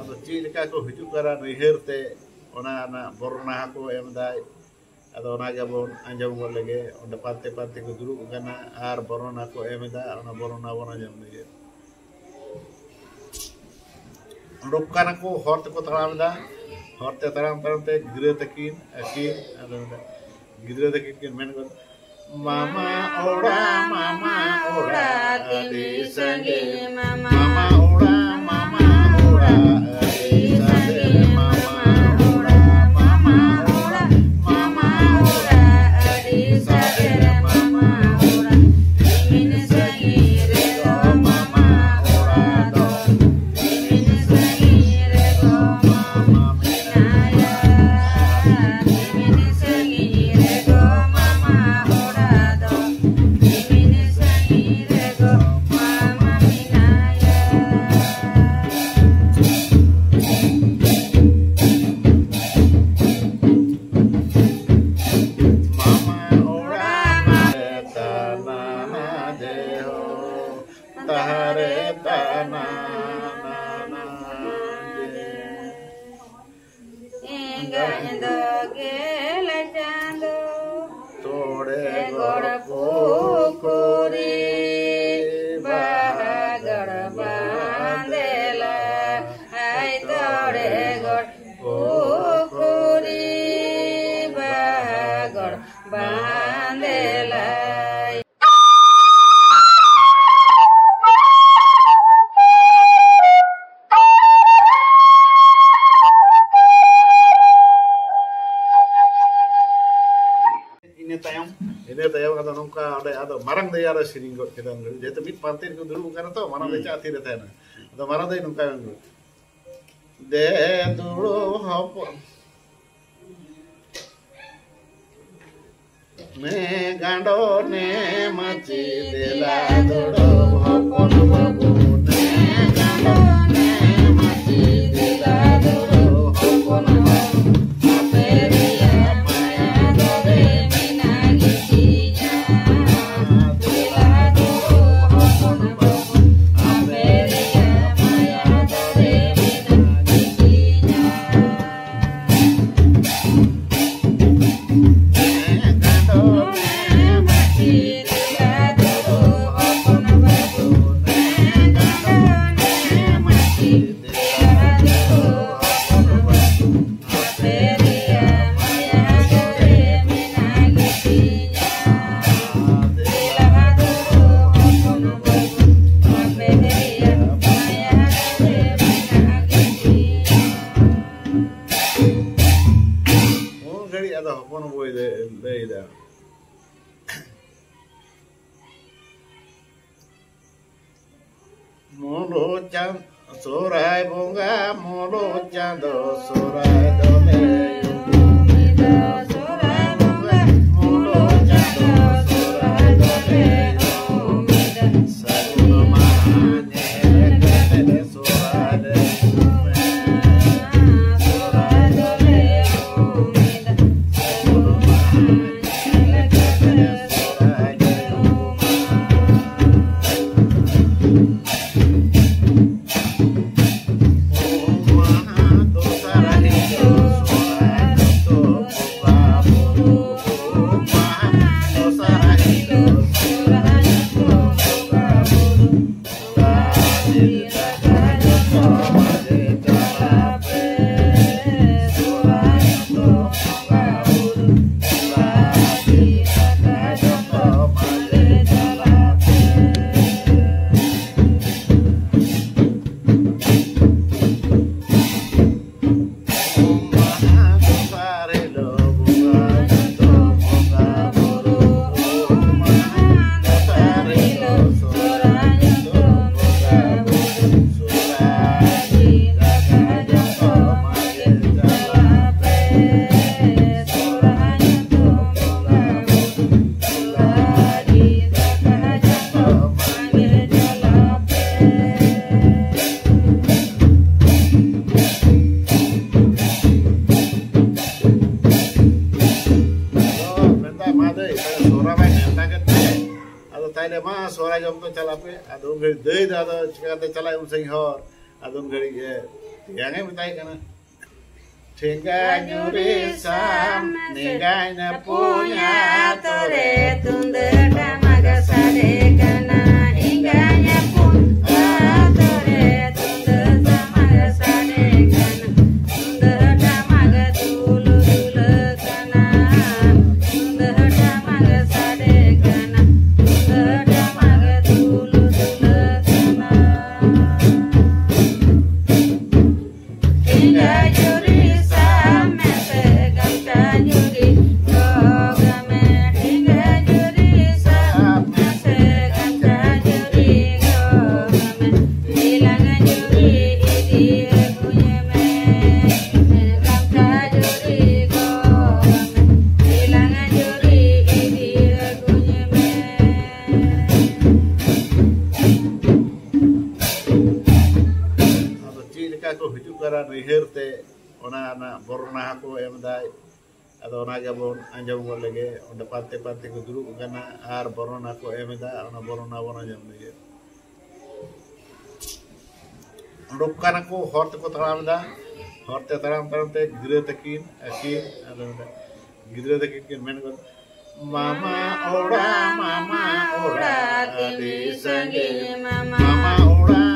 ᱟᱫᱚ ᱪᱮᱫ ᱞᱮᱠᱟ ᱠᱚ ᱦᱤᱡᱩᱜ ᱠᱟᱱᱟ ᱱᱩᱭᱦᱟᱹᱨ ᱛᱮ ᱚᱱᱟ ᱵᱚᱨᱱᱟ ᱠᱚ ᱮᱢ ᱫᱟᱭ ᱟᱫᱚ ᱚᱱᱟ ᱜᱮᱵᱚᱱ ᱟᱸᱡᱚᱢ ᱜᱚᱫ ᱞᱮᱜᱮ ᱚᱸᱰᱮ ᱯᱟᱱᱛᱮ ᱯᱟᱱᱛᱮ ᱠᱚ ᱫᱩᱲᱩᱵ ᱟᱠᱟᱱᱟ ᱟᱨ ᱵᱚᱨᱱᱟ ᱠᱚ ᱮᱢ ᱮᱫᱟ ᱚᱱᱟ ᱵᱚᱨᱱᱟ ᱵᱚᱱ ᱟᱸᱡᱚᱢ ᱞᱮᱜᱮ ᱩᱰᱩᱠ ᱠᱟᱱᱟ ᱠᱚ ᱦᱚᱨ ᱛᱮᱠᱚ ᱛᱟᱲᱟᱢ ᱮᱫᱟ hor te taram te gidra takin akin ada gidra takin kin men gon mama ora di sange mama ora di sange mama ora di sange mama ora min sange re go mama ora do min sange re go mama ada marang daya ada sini got kita nggak jadi tapi pantin itu dulu bukan itu marang daya cati deh tena ada marang daya nungka yang de dulu apa me gando ne maci dela dulu apa babu ne gando ne maci dela dulu apa babu Sorai bunga mulu jando sorai dole sorai bunga mulu jando sorai dole satu mahane kene sorai de sorai dole satu mahane kene sorai de Suara jam tu calape, adun gari deh dah ada cakap tu calai usai hor, adun gari Tiangnya mintai karena Tinggal nyuri sam, ningganya punya tore tunda damaga sade kana ningganya punya tore tunda damaga sade kana tunda damaga tulu tulu kana tunda damaga sade kana tunda damaga tulu tulu kana tinggal nyuri Riherte ona anak borna aku emdai atau naga bon anjam gol lagi onda parte ko dulu kana ar borna aku emda ona borna jam lagi ondok kana ko horte ko taramda horte taram te gidre takin akin ada gidre takin men ko mama ora adi sange mama ora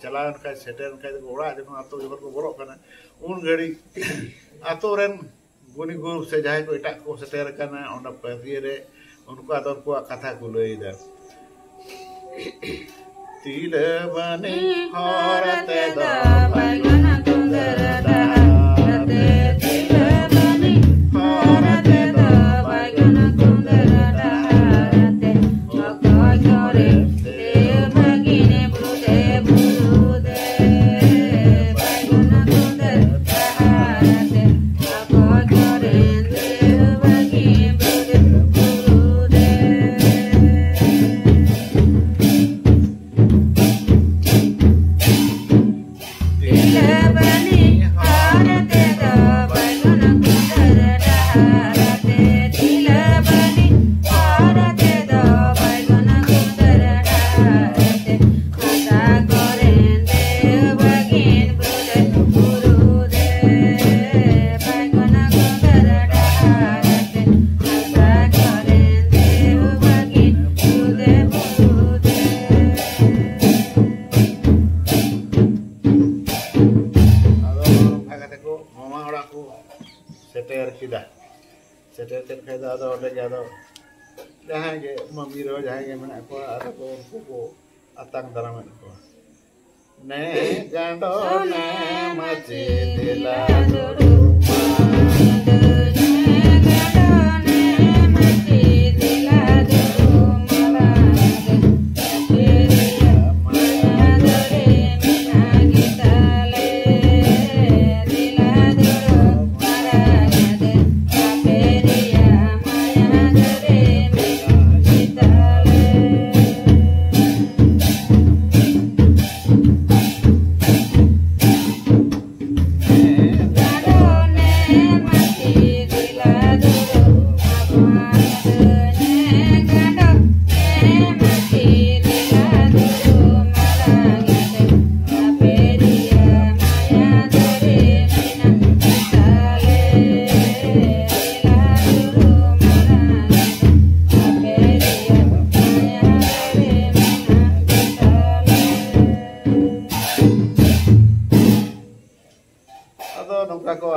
Jalan kayak sedan kayak orang itu atau juga borok karena gari atau ren guni guru sejahit ko itak ko seter karena onda perire unko atau ko kata gulai dah tila bani harate da bagana tundarada tila bani harate da bagana tundarada खाई आदो ओंडे गे आदो जहां गे mummy रो जहां गे मेना को आदो को उनको को atang dalam ko ne gando ne maci diladuru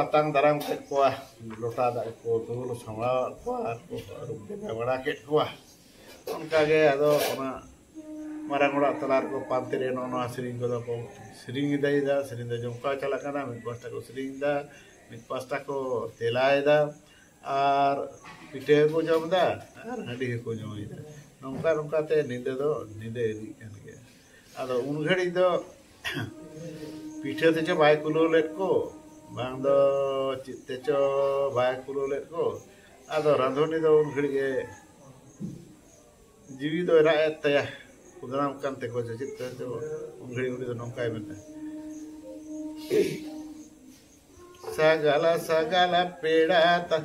atang daram ket kuah lota da ko dulu sama kuah ko aru de bawara ket kuah onka ge ado ona marang ora talar ko pantire no no sering ko sering dai da jomka chala kana mit pasta ko sering da mit pasta ko telai da ar pite ko jom da ar hadi ko jom da nongka te ninde edi kan ge ado un ghadi do pite te jo bai kulo let ko bang do citte cho bai kulo let ko ado randhoni do un ghadi ge jiwi do ra et ya kudanam kan te ko citte cho un ghadi do nongkai benta sagala pedata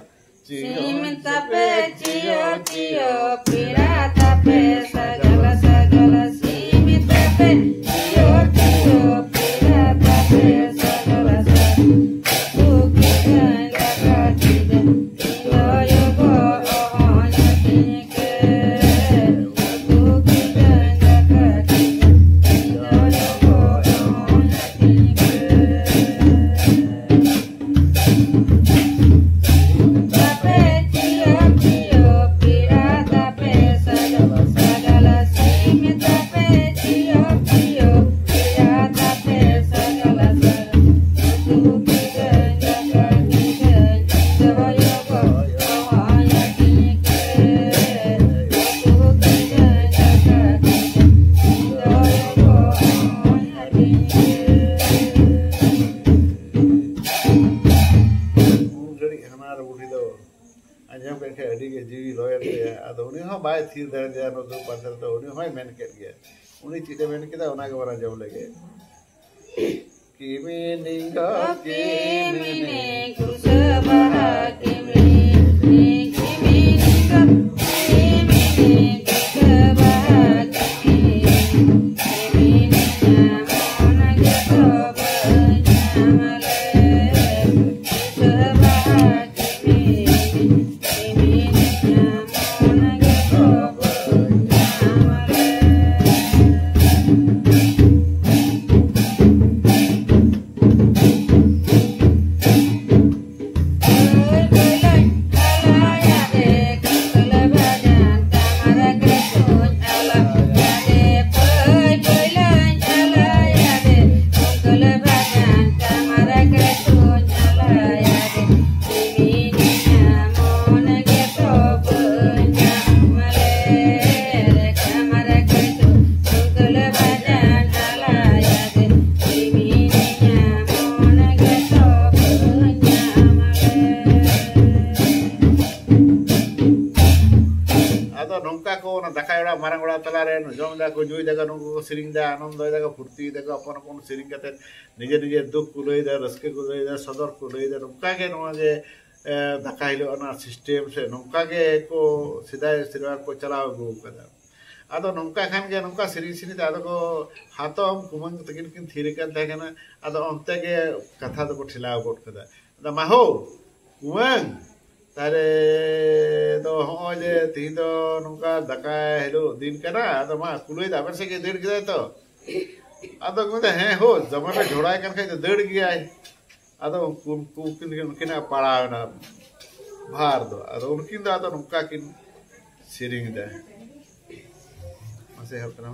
Simita pe cio cio pirata pe sagala simita pe cio cio pirata pe sagala bai thir dar ja no do pandar do uni hoy men ket ge uni chide men keda ona ge bara jom lege kimi ninga kimi kusabaha kimi ninga kimi kusabaha kimi ona ge toba jamale kusabaha kimi marang ora talare jom da ko jui daga no sering da anom doi daga furti daga apon apon sering kate nije duk kuloi da raske kuloi da sadar kuloi da nongka ge no je dakailo ana system se nongka ge ko sidai sirwa ko chalao gu kada ado nongka khan ge nongka siri da ado ko hatom kumang takin kin thiri kan ta kana ado onte ge katha do ko thilao got kada da maho kumang tare do ho je ti do nungka daka helo din kana ado ma kuloi da berse ke der gida to ado gunda he ho jamata jhodai kan khai to der gaya ado kin kina para na भार दो अदो उनकिन दा तो नुका किन सिरिंग दा मसे हप तना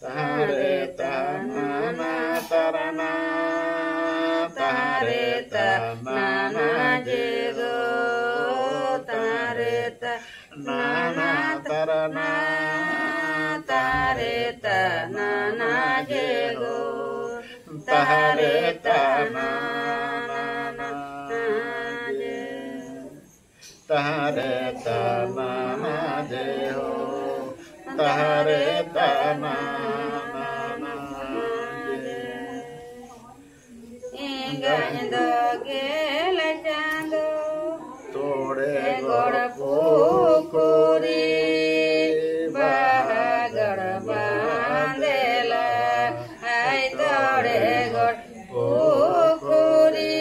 तहरे ता नाना तरना तहरे ता नाना जे गो तहरे ता नाना तरना तहरे ता नाना जे गो तहरे तना तहरे तना जे हो तहरे तना गंदो गेल चांदो तोड़े गोड़ पुकुरी बागड़ बांधेला आई तोड़े गोड़ पुकुरी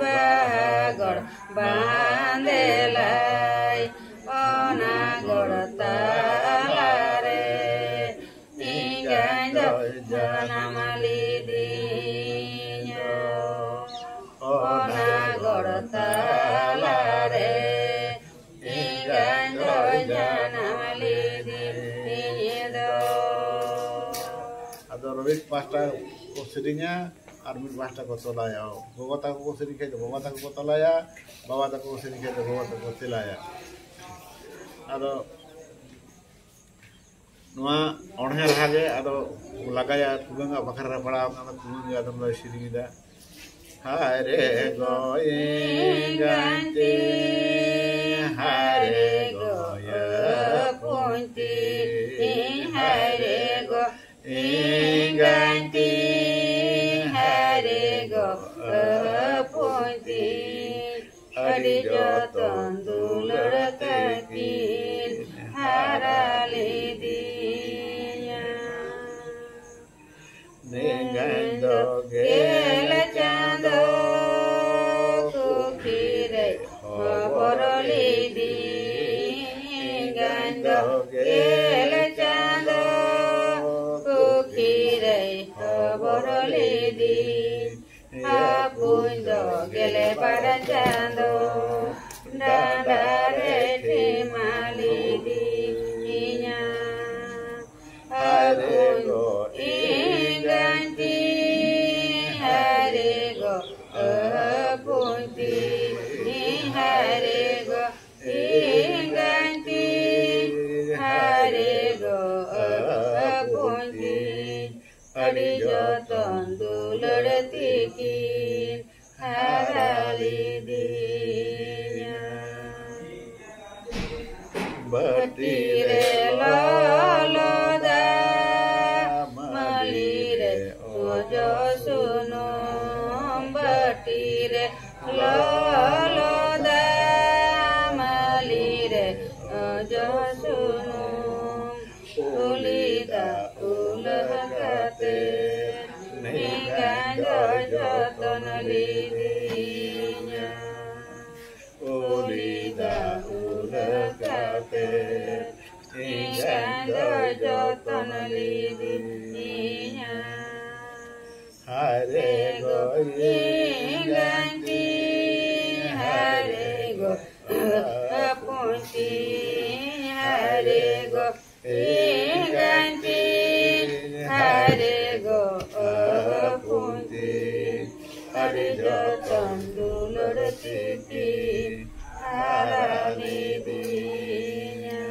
बागड़ बांधेला ओना गोड़ ताला रे गंदो जनमली ओना गोड़ ताला रे गंदो जनमली दो अदो रवि पास्टा को सिरिंगा और मिड पास्टा को तोलाया गोगो ताको को सिरिंग के गोगो ताको को तोलाया बाबा ताको को सिरिंग के गोगो ताको को तिलाया अदो नुआ ओढ़े रहागे अदो लगाया तुगंगा बखरा पड़ा ना तुगंगा दम लो सिरिंग दा हरे गोयंगंती हरे गोय पुंती हरे गो इंगंती हरे गो पुंती अड़ी जो तंदुलड़ ककीन हराले दिया निगंदो गेल चांदो कुखीरे बरली दी गंदो गेल चांदो कुखीरे बरली दी पुंदो गेले पर चांदो डाडारे ठेमाली दी हरे गो इंगंती हरे गो पुंती हरे गो इंगंती हरे गो पुंती अड़ी जो तंदुलड़ती की हराली दिया बटी रे लालो दा मली रे जो सुनो बटी रे लालो दा मली रे जो सुनो उलिदा उलहकते निगंदो जतन लीदिया ओलिदा उलकते निगंदो जतन लीदिया हरे इंगंती हरे गो पुंती हरे गो इंगंती हरे गो पुंती हरे जो तंदुलड़ती की हराली दिया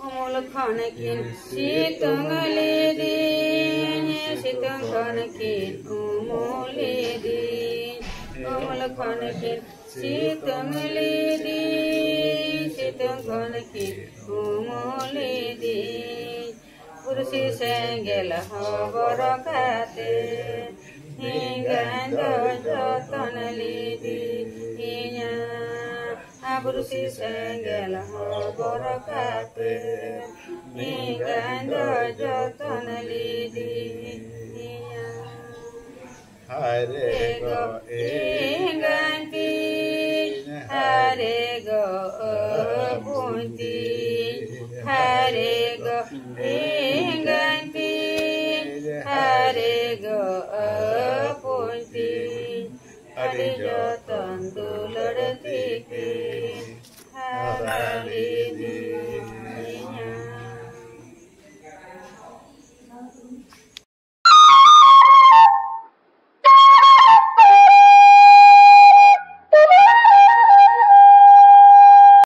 अमूल खान की सीतंगली दी सीतंग खान की अमूली दी अमूल खान की सीतंगली दी सीतंग खान की अमूली दी पुरुषी सेंगेल हबर खाते हिंगंदो जतन लीदी पुरुषी सेंगेल हबर खाते हिंगंदो जतन लीदी हरे गो इंगंती हरे गो पुंती हरे go apunti adi joton dulur tiki